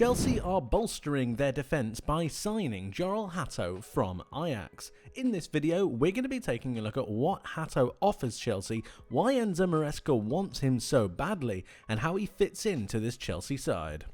Chelsea are bolstering their defence by signing Jorrel Hato from Ajax. In this video, we're going to be taking a look at what Hato offers Chelsea, why Enzo Maresca wants him so badly, and how he fits into this Chelsea side.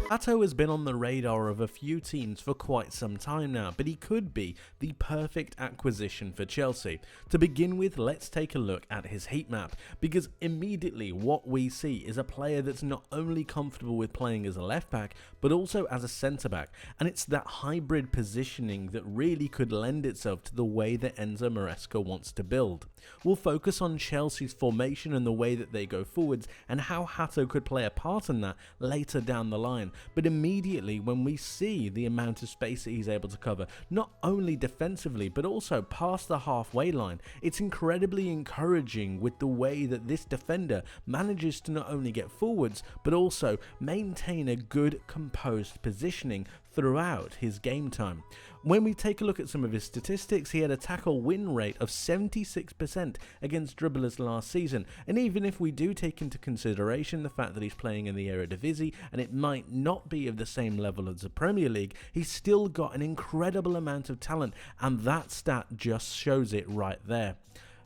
Hato has been on the radar of a few teams for quite some time now, but he could be the perfect acquisition for Chelsea. To begin with, let's take a look at his heat map, because immediately what we see is a player that's not only comfortable with playing as a left back, but also as a centre back, and it's that hybrid positioning that really could lend itself to the way that Enzo Maresca wants to build. We'll focus on Chelsea's formation and the way that they go forwards, and how Hato could play a part in that later down the line. But immediately when we see the amount of space that he's able to cover, not only defensively but also past the halfway line, it's incredibly encouraging with the way that this defender manages to not only get forwards but also maintain a good composed positioning throughout his game time. When we take a look at some of his statistics, he had a tackle win rate of 76% against dribblers last season, and even if we do take into consideration the fact that he's playing in the Eredivisie and it might not be of the same level as the Premier League, he's still got an incredible amount of talent, and that stat just shows it right there.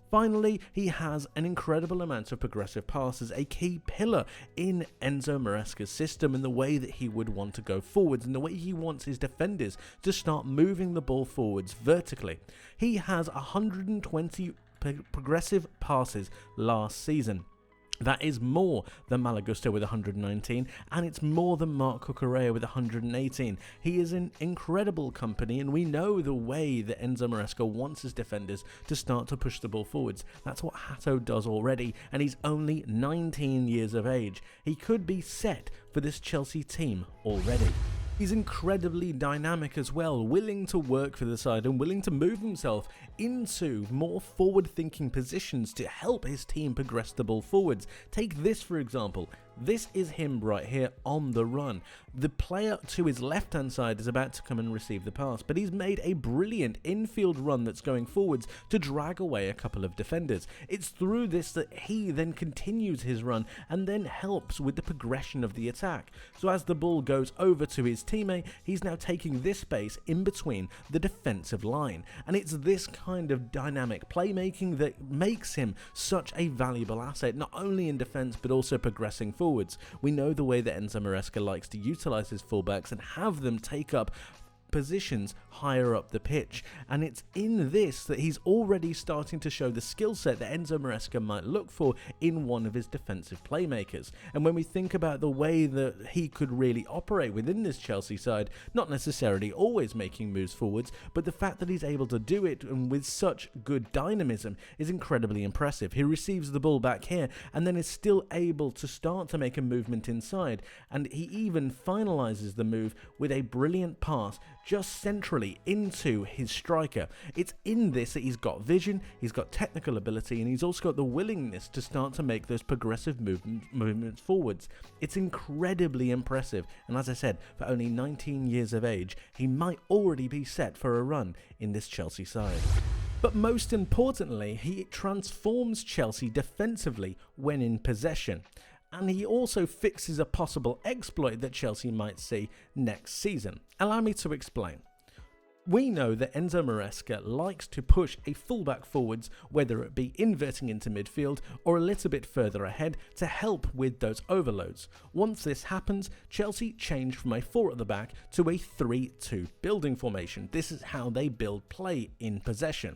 Finally, he has an incredible amount of progressive passes, a key pillar in Enzo Maresca's system and the way that he would want to go forwards and the way he wants his defenders to start moving the ball forwards vertically. He has 120 progressive passes last season. That is more than Malagusta with 119, and it's more than Marc Cucurella with 118. He is in incredible company, and we know the way that Enzo Maresca wants his defenders to start to push the ball forwards. That's what Hato does already, and he's only 19 years of age. He could be set for this Chelsea team already. He's incredibly dynamic as well, willing to work for the side and willing to move himself into more forward-thinking positions to help his team progress the ball forwards. Take this for example. This is him right here on the run. The player to his left-hand side is about to come and receive the pass, but he's made a brilliant infield run that's going forwards to drag away a couple of defenders. It's through this that he then continues his run and then helps with the progression of the attack. So as the ball goes over to his teammate, he's now taking this space in between the defensive line. And it's this kind of dynamic playmaking that makes him such a valuable asset, not only in defense but also progressing forward. We know the way that Enzo Maresca likes to utilize his fullbacks and have them take up positions higher up the pitch, and it's in this that he's already starting to show the skill set that Enzo Maresca might look for in one of his defensive playmakers. And when we think about the way that he could really operate within this Chelsea side, not necessarily always making moves forwards, but the fact that he's able to do it and with such good dynamism is incredibly impressive. He receives the ball back here and then is still able to start to make a movement inside, and he even finalizes the move with a brilliant pass just centrally into his striker. It's in this that he's got vision, he's got technical ability, and he's also got the willingness to start to make those progressive movements forwards. It's incredibly impressive, and as I said, for only 19 years of age, he might already be set for a run in this Chelsea side. But most importantly, he transforms Chelsea defensively when in possession. And he also fixes a possible exploit that Chelsea might see next season. Allow me to explain. We know that Enzo Maresca likes to push a fullback forwards, whether it be inverting into midfield or a little bit further ahead to help with those overloads. Once this happens, Chelsea change from a 4 at the back to a 3-2 building formation. This is how they build play in possession.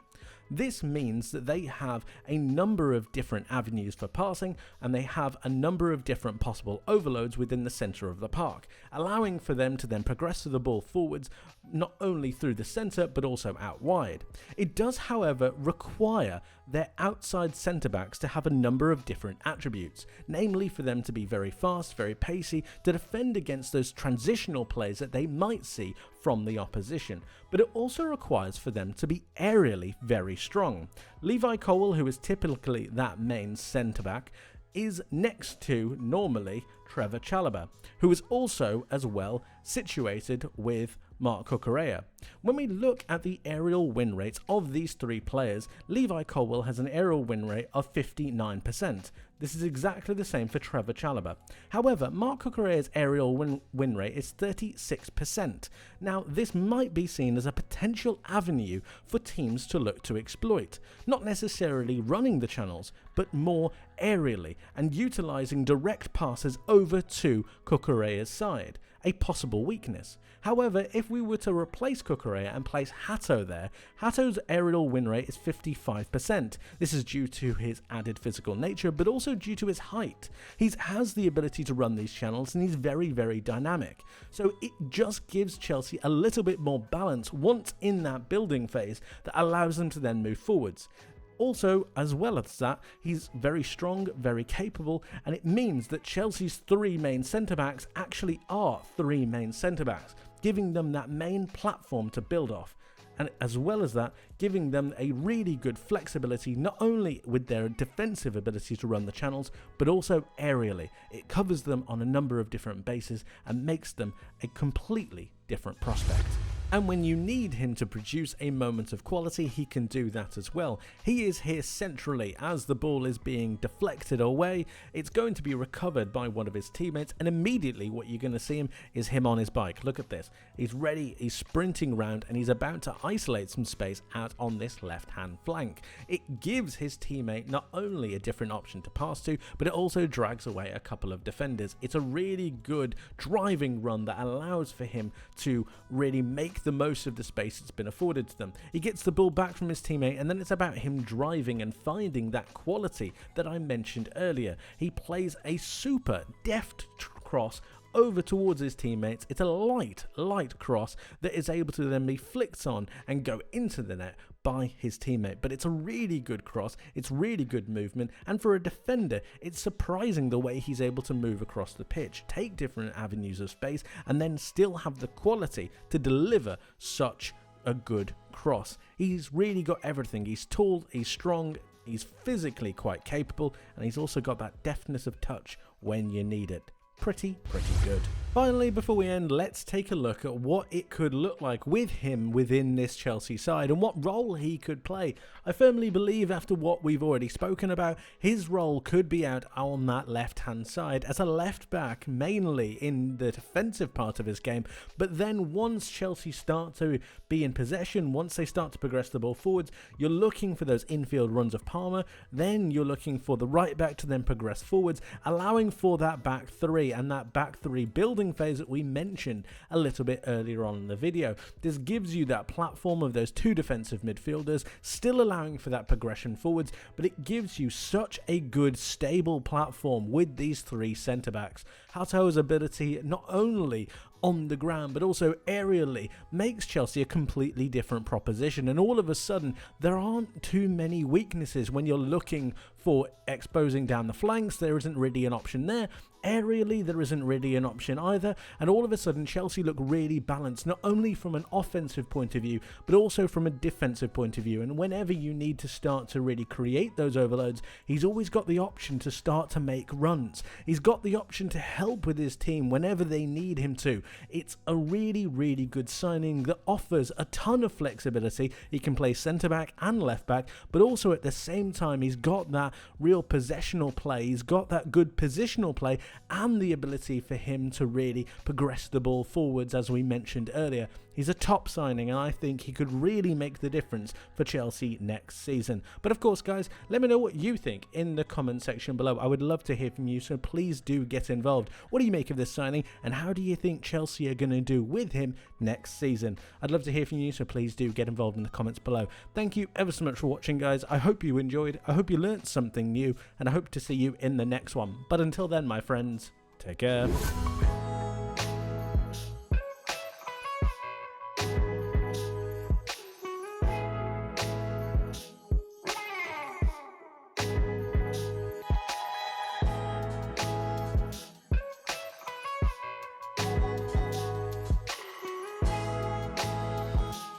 This means that they have a number of different avenues for passing, and they have a number of different possible overloads within the centre of the park, allowing for them to then progress the ball forwards not only through the centre but also out wide. It does, however, require their outside centre backs to have a number of different attributes, namely for them to be very fast, very pacey, to defend against those transitional plays that they might see from the opposition, but it also requires for them to be aerially very strong. Levi Colwill, who is typically that main centre back, is next to normally Trevor Chalobah, who is also as well situated with Marc Cucurella. When we look at the aerial win rates of these three players, Levi Colwill has an aerial win rate of 59%. This is exactly the same for Trevor Chalobah. However, Marc Cucurella's aerial win rate is 36%. Now, this might be seen as a potential avenue for teams to look to exploit, not necessarily running the channels, but more aerially and utilising direct passes over to Cucurella's side, a possible weakness. However, if we were to replace Cucurella and place Hato there, Hato's aerial win rate is 55%. This is due to his added physical nature, but also due to his height. He has the ability to run these channels and he's very, very dynamic. So it just gives Chelsea a little bit more balance once in that building phase that allows them to then move forwards. Also, as well as that, he's very strong, very capable, and it means that Chelsea's three main centre-backs actually are three main centre-backs, giving them that main platform to build off. And as well as that, giving them a really good flexibility, not only with their defensive ability to run the channels, but also aerially. It covers them on a number of different bases and makes them a completely different prospect. And when you need him to produce a moment of quality, he can do that as well. He is here centrally as the ball is being deflected away. It's going to be recovered by one of his teammates, and immediately what you're going to see is him on his bike. Look at this. He's ready, he's sprinting round, and he's about to isolate some space out on this left-hand flank. It gives his teammate not only a different option to pass to, but it also drags away a couple of defenders. It's a really good driving run that allows for him to really make the most of the space that's been afforded to them. He gets the ball back from his teammate, and then it's about him driving and finding that quality that I mentioned earlier. He plays a super deft cross over towards his teammates. It's a light cross that is able to then be flicked on and go into the net by his teammate. But it's a really good cross, it's really good movement, and for a defender, it's surprising the way he's able to move across the pitch, take different avenues of space, and then still have the quality to deliver such a good cross. He's really got everything. He's tall, he's strong, he's physically quite capable, and he's also got that deftness of touch when you need it. Pretty good. Finally, before we end, let's take a look at what it could look like with him within this Chelsea side and what role he could play. I firmly believe, after what we've already spoken about, his role could be out on that left-hand side as a left-back, mainly in the defensive part of his game. But then once Chelsea start to be in possession, once they start to progress the ball forwards, you're looking for those infield runs of Palmer, then you're looking for the right-back to then progress forwards, allowing for that back three and that back three building phase that we mentioned a little bit earlier on in the video. This gives you that platform of those two defensive midfielders, still allowing for that progression forwards, but it gives you such a good stable platform with these three centre-backs. Hato's ability not only on the ground but also aerially makes Chelsea a completely different proposition, and all of a sudden there aren't too many weaknesses when you're looking for exposing down the flanks. There isn't really an option there. Aerially, there isn't really an option either, and all of a sudden Chelsea look really balanced, not only from an offensive point of view, but also from a defensive point of view. And whenever you need to start to really create those overloads, he's always got the option to start to make runs. He's got the option to help with his team whenever they need him to. It's a really good signing that offers a ton of flexibility. He can play centre-back and left-back, but also at the same time he's got that real possessional play, he's got that good positional play, and the ability for him to really progress the ball forwards, as we mentioned earlier. He's a top signing, and I think he could really make the difference for Chelsea next season. But of course, guys, let me know what you think in the comment section below. I would love to hear from you, so please do get involved. What do you make of this signing, and how do you think Chelsea are going to do with him next season? I'd love to hear from you, so please do get involved in the comments below. Thank you ever so much for watching, guys. I hope you enjoyed, I hope you learnt something new, and I hope to see you in the next one. But until then, my friends, take care.